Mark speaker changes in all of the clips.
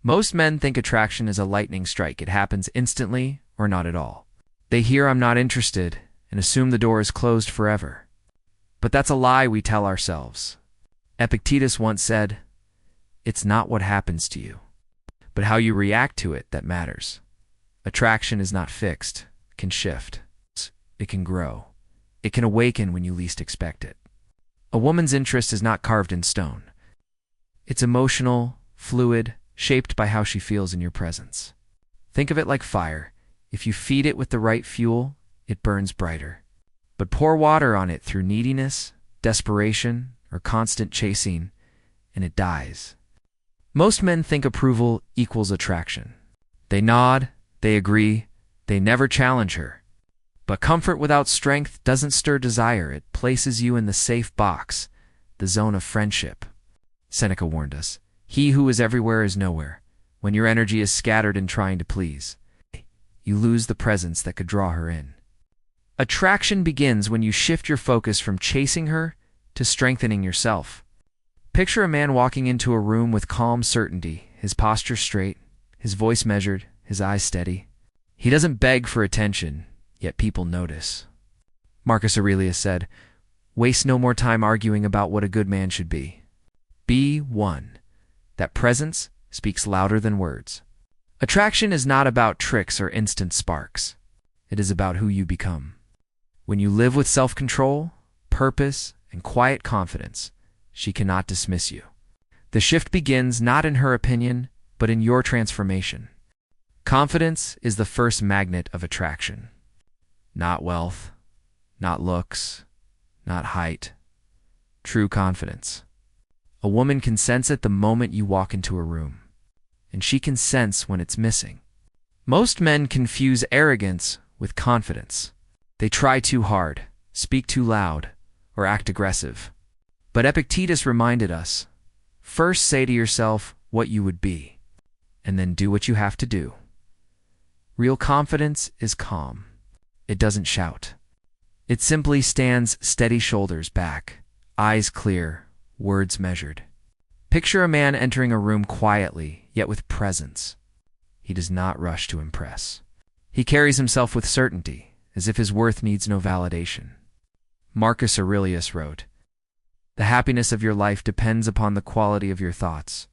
Speaker 1: Most men think attraction is a lightning strike. It happens instantly or not at all. They hear "I'm not interested" and assume the door is closed forever. But that's a lie we tell ourselves. Epictetus once said, "It's not what happens to you, but how you react to it that matters." Attraction is not fixed. It can shift. It can grow. It can awaken when you least expect it. A woman's interest is not carved in stone. It's emotional, fluid, shaped by how she feels in your presence. Think of it like fire. If you feed it with the right fuel, it burns brighter. But pour water on it through neediness, desperation, or constant chasing, and it dies. Most men think approval equals attraction. They nod, they agree, they never challenge her. But comfort without strength doesn't stir desire. It places you in the safe box, the zone of friendship. Seneca warned us, "He who is everywhere is nowhere." When your energy is scattered in trying to please, you lose the presence that could draw her in. Attraction begins when you shift your focus from chasing her to strengthening yourself. Picture a man walking into a room with calm certainty, his posture straight, his voice measured, his eyes steady. He doesn't beg for attention, yet people notice. Marcus Aurelius said, "Waste no more time arguing about what a good man should be. Be one." That presence speaks louder than words. Attraction is not about tricks or instant sparks. It is about who you become. When you live with self-control, purpose, and quiet confidence, she cannot dismiss you. The shift begins not in her opinion, but in your transformation. Confidence is the first magnet of attraction. Not wealth, not looks, not height. True confidence. A woman can sense it the moment you walk into a room, and she can sense when it's missing. Most men confuse arrogance with confidence. They try too hard, speak too loud, or act aggressive. But Epictetus reminded us, first say to yourself what you would be, and then do what you have to do. Real confidence is calm. It doesn't shout. It simply stands steady, shoulders back, eyes clear, words measured. Picture a man entering a room quietly, yet with presence. He does not rush to impress. He carries himself with certainty, as if his worth needs no validation. Marcus Aurelius wrote, "The happiness of your life depends upon the quality of your thoughts."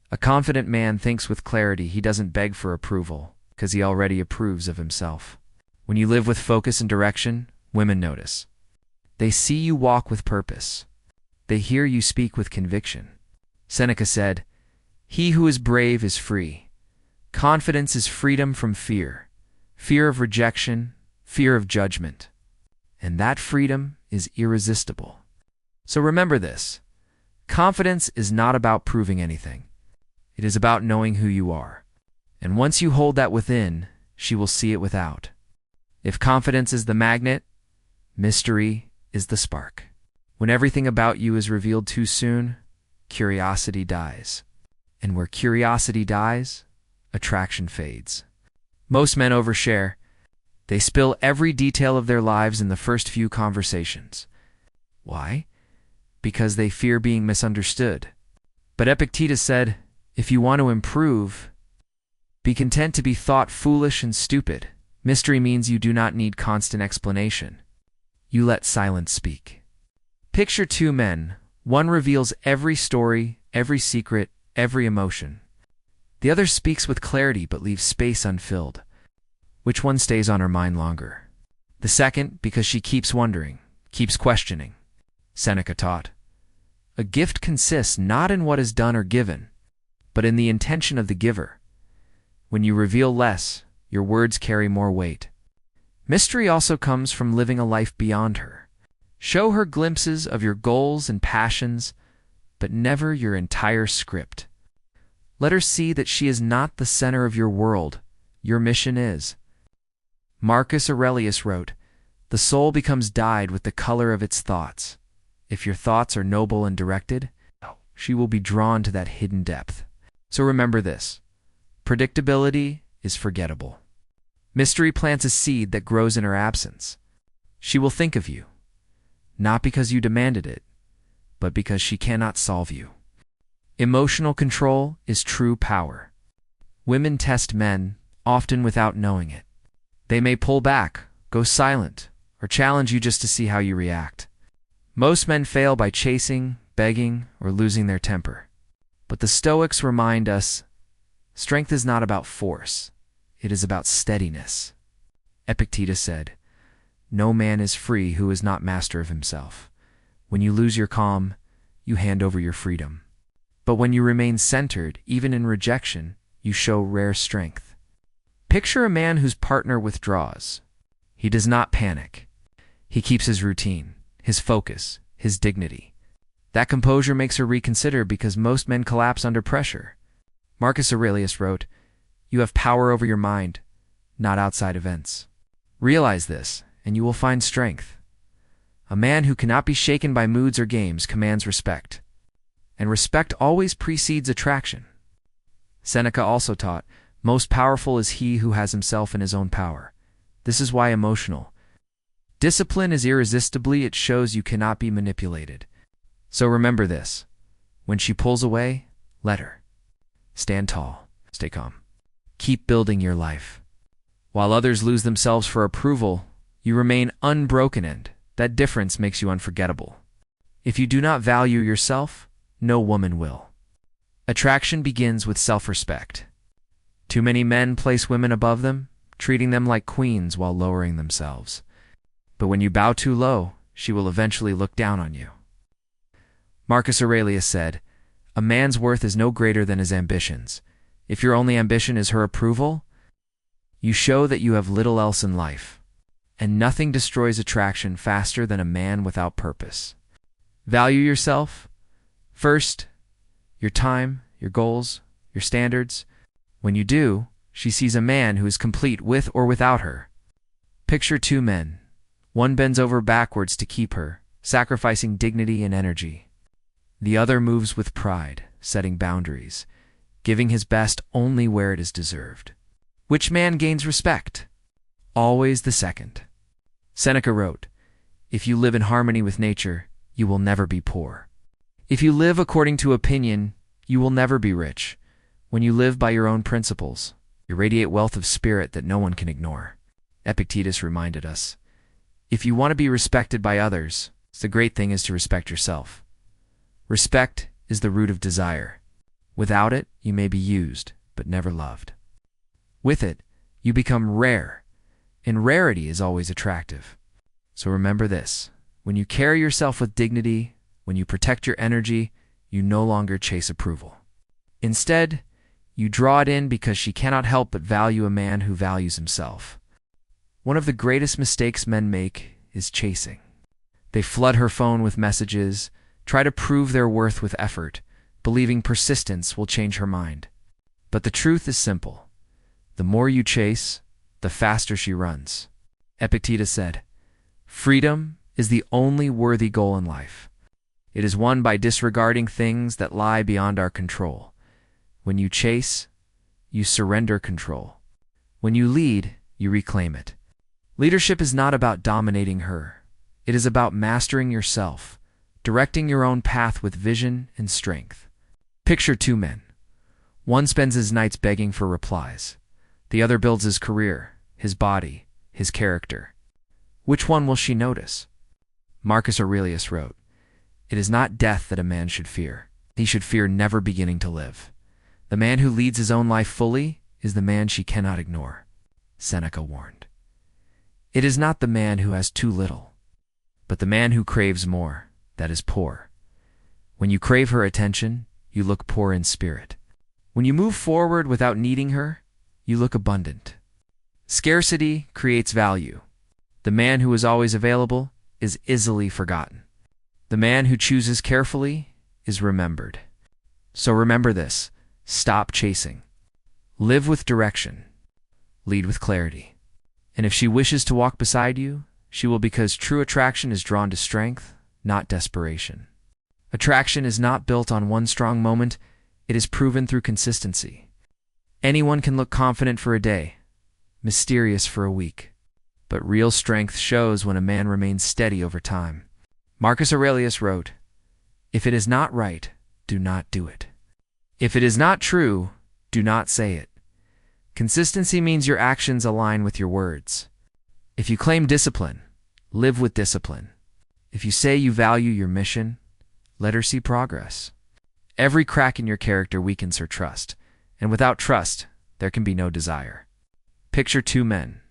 Speaker 1: A confident man thinks with clarity. He doesn't beg for approval, because he already approves of himself. When you live with focus and direction, women notice. They see you walk with purpose. They hear you speak with conviction. Seneca said, "He who is brave is free." Confidence is freedom from fear, fear of rejection, fear of judgment. And that freedom is irresistible. So remember this. Confidence is not about proving anything. It is about knowing who you are. And once you hold that within, she will see it without. If confidence is the magnet, mystery is the spark. When everything about you is revealed too soon, curiosity dies. And where curiosity dies, attraction fades. Most men overshare. They spill every detail of their lives in the first few conversations. Why? Because they fear being misunderstood. But Epictetus said, if you want to improve, be content to be thought foolish and stupid. Mystery means you do not need constant explanation. You let silence speak. Picture two men. One reveals every story, every secret, every emotion. The other speaks with clarity but leaves space unfilled. Which one stays on her mind longer? The second, because she keeps wondering, keeps questioning. Seneca taught, a gift consists not in what is done or given, but in the intention of the giver. When you reveal less, your words carry more weight. Mystery also comes from living a life beyond her. Show her glimpses of your goals and passions, but never your entire script. Let her see that she is not the center of your world. Your mission is. Marcus Aurelius wrote, the soul becomes dyed with the color of its thoughts. If your thoughts are noble and directed, she will be drawn to that hidden depth. So remember this. Predictability is forgettable. Mystery plants a seed that grows in her absence. She will think of you, not because you demanded it, but because she cannot solve you. Emotional control is true power. Women test men, often without knowing it. They may pull back, go silent, or challenge you just to see how you react. Most men fail by chasing, begging, or losing their temper. But the Stoics remind us, strength is not about force, it is about steadiness. Epictetus said, "No man is free who is not master of himself. When you lose your calm, you hand over your freedom. But when you remain centered, even in rejection, you show rare strength." Picture a man whose partner withdraws. He does not panic. He keeps his routine, his focus, his dignity. That composure makes her reconsider because most men collapse under pressure. Marcus Aurelius wrote, "You have power over your mind, not outside events." Realize this, and you will find strength. A man who cannot be shaken by moods or games commands respect. And respect always precedes attraction. Seneca also taught, "Most powerful is he who has himself in his own power." This is why emotional discipline is irresistibly, it shows you cannot be manipulated. So remember this, when she pulls away, let her. Stand tall, stay calm. Keep building your life. While others lose themselves for approval, you remain unbroken, and that difference makes you unforgettable. If you do not value yourself, no woman will. Attraction begins with self-respect. Too many men place women above them, treating them like queens while lowering themselves. But when you bow too low, she will eventually look down on you. Marcus Aurelius said, "A man's worth is no greater than his ambitions. If your only ambition is her approval, you show that you have little else in life. And nothing destroys attraction faster than a man without purpose." Value yourself. First, your time, your goals, your standards. When you do, she sees a man who is complete with or without her. Picture two men. One bends over backwards to keep her, sacrificing dignity and energy. The other moves with pride, setting boundaries, giving his best only where it is deserved. Which man gains respect? Always the second. Seneca wrote, "If you live in harmony with nature, you will never be poor. If you live according to opinion, you will never be rich. When you live by your own principles, you radiate wealth of spirit that no one can ignore." Epictetus reminded us, if you want to be respected by others, the great thing is to respect yourself. Respect is the root of desire. Without it, you may be used, but never loved. With it, you become rare, and rarity is always attractive. So remember this, when you carry yourself with dignity, when you protect your energy, you no longer chase approval. Instead, you draw it in because she cannot help but value a man who values himself. One of the greatest mistakes men make is chasing. They flood her phone with messages, try to prove their worth with effort, believing persistence will change her mind. But the truth is simple. The more you chase, the faster she runs. Epictetus said, "Freedom is the only worthy goal in life. It is won by disregarding things that lie beyond our control. When you chase, you surrender control. When you lead, you reclaim it." Leadership is not about dominating her. It is about mastering yourself, directing your own path with vision and strength. Picture two men. One spends his nights begging for replies. The other builds his career, his body, his character. Which one will she notice? Marcus Aurelius wrote, "It is not death that a man should fear. He should fear never beginning to live. The man who leads his own life fully is the man she cannot ignore." Seneca warned. It is not the man who has too little, but the man who craves more, that is poor. When you crave her attention, you look poor in spirit. When you move forward without needing her, you look abundant. Scarcity creates value. The man who is always available is easily forgotten. The man who chooses carefully is remembered. So remember this, stop chasing. Live with direction. Lead with clarity. And if she wishes to walk beside you, she will, because true attraction is drawn to strength, not desperation. Attraction is not built on one strong moment, it is proven through consistency. Anyone can look confident for a day, mysterious for a week, but real strength shows when a man remains steady over time. Marcus Aurelius wrote, "If it is not right, do not do it." If it is not true, do not say it. Consistency means your actions align with your words. If you claim discipline, live with discipline. If you say you value your mission, let her see progress. Every crack in your character weakens her trust, and without trust, there can be no desire. Picture two men.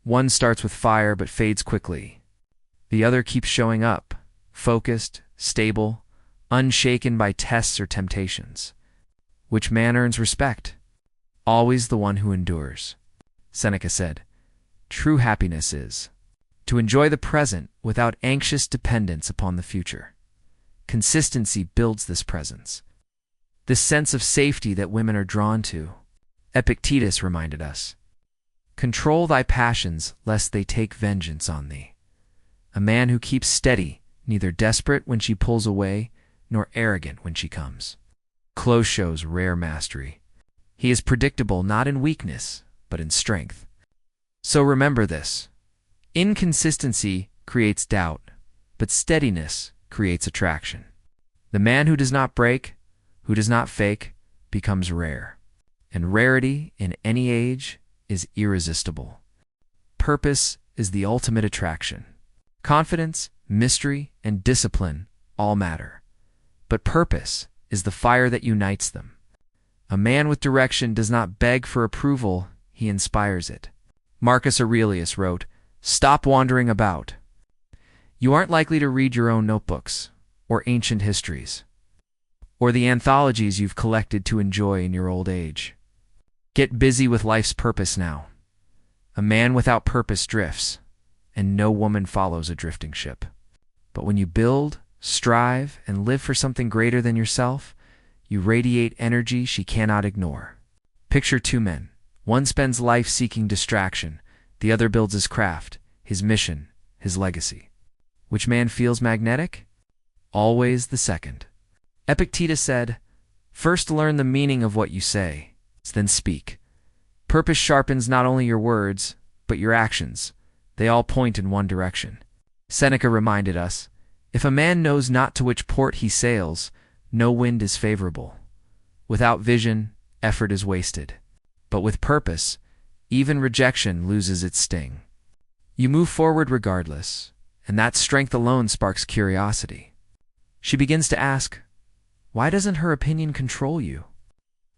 Speaker 1: One starts with fire but fades quickly. The other keeps showing up, focused, stable, unshaken by tests or temptations. Which man earns respect? Always the one who endures. Seneca said, "True happiness is to enjoy the present without anxious dependence upon the future." Consistency builds this presence, this sense of safety that women are drawn to. Epictetus reminded us, "Control thy passions, lest they take vengeance on thee." A man who keeps steady, neither desperate when she pulls away, nor arrogant when she comes. Glow shows rare mastery. He is predictable not in weakness, but in strength. So remember this. Inconsistency creates doubt, but steadiness creates attraction. The man who does not break, who does not fake, becomes rare. And rarity in any age is irresistible. Purpose is the ultimate attraction. Confidence, mystery, and discipline all matter. But purpose is the fire that unites them. A man with direction does not beg for approval, he inspires it. Marcus Aurelius wrote, "Stop wandering about." You aren't likely to read your own notebooks, or ancient histories, or the anthologies you've collected to enjoy in your old age. Get busy with life's purpose now. A man without purpose drifts, and no woman follows a drifting ship. But when you build, strive, and live for something greater than yourself, you radiate energy she cannot ignore. Picture two men. One spends life seeking distraction. The other builds his craft, his mission, his legacy. Which man feels magnetic? Always the second. Epictetus said, "First learn the meaning of what you say, then speak." Purpose sharpens not only your words, but your actions. They all point in one direction. Seneca reminded us, "If a man knows not to which port he sails, no wind is favorable." Without vision, effort is wasted. But with purpose, even rejection loses its sting. You move forward regardless, and that strength alone sparks curiosity. She begins to ask, why doesn't her opinion control you?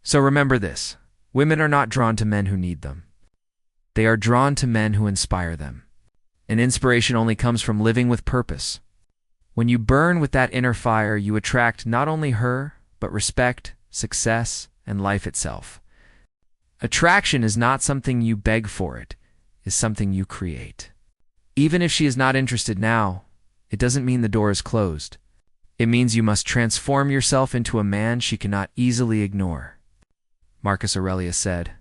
Speaker 1: So remember this, women are not drawn to men who need them. They are drawn to men who inspire them. And inspiration only comes from living with purpose. When you burn with that inner fire, you attract not only her, but respect, success, and life itself. Attraction is not something you beg for, it is something you create. Even if she is not interested now, it doesn't mean the door is closed. It means you must transform yourself into a man she cannot easily ignore. Marcus Aurelius said,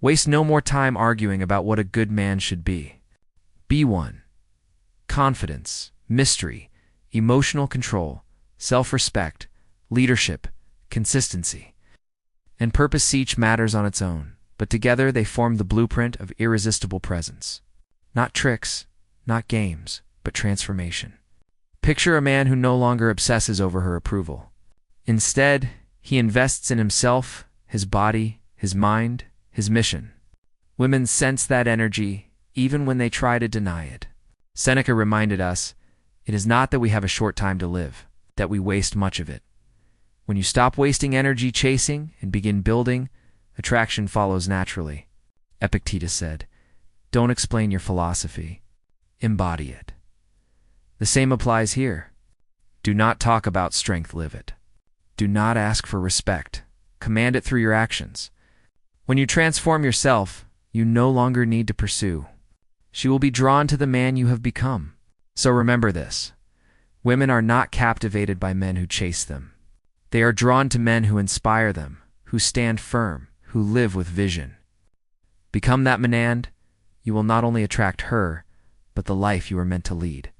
Speaker 1: "Waste no more time arguing about what a good man should be. Be one. Confidence, mystery, emotional control, self-respect, leadership, consistency, and purpose each matters on its own, but together they form the blueprint of irresistible presence. Not tricks, not games, but transformation." Picture a man who no longer obsesses over her approval. Instead, he invests in himself, his body, his mind, his mission. Women sense that energy even when they try to deny it. Seneca reminded us, it is not that we have a short time to live, that we waste much of it. When you stop wasting energy chasing and begin building, attraction follows naturally. Epictetus said, "Don't explain your philosophy, embody it." The same applies here. Do not talk about strength, live it. Do not ask for respect, command it through your actions. When you transform yourself, you no longer need to pursue. She will be drawn to the man you have become. So remember this. Women are not captivated by men who chase them. They are drawn to men who inspire them, who stand firm, who live with vision. Become that man, you will not only attract her, but the life you are meant to lead.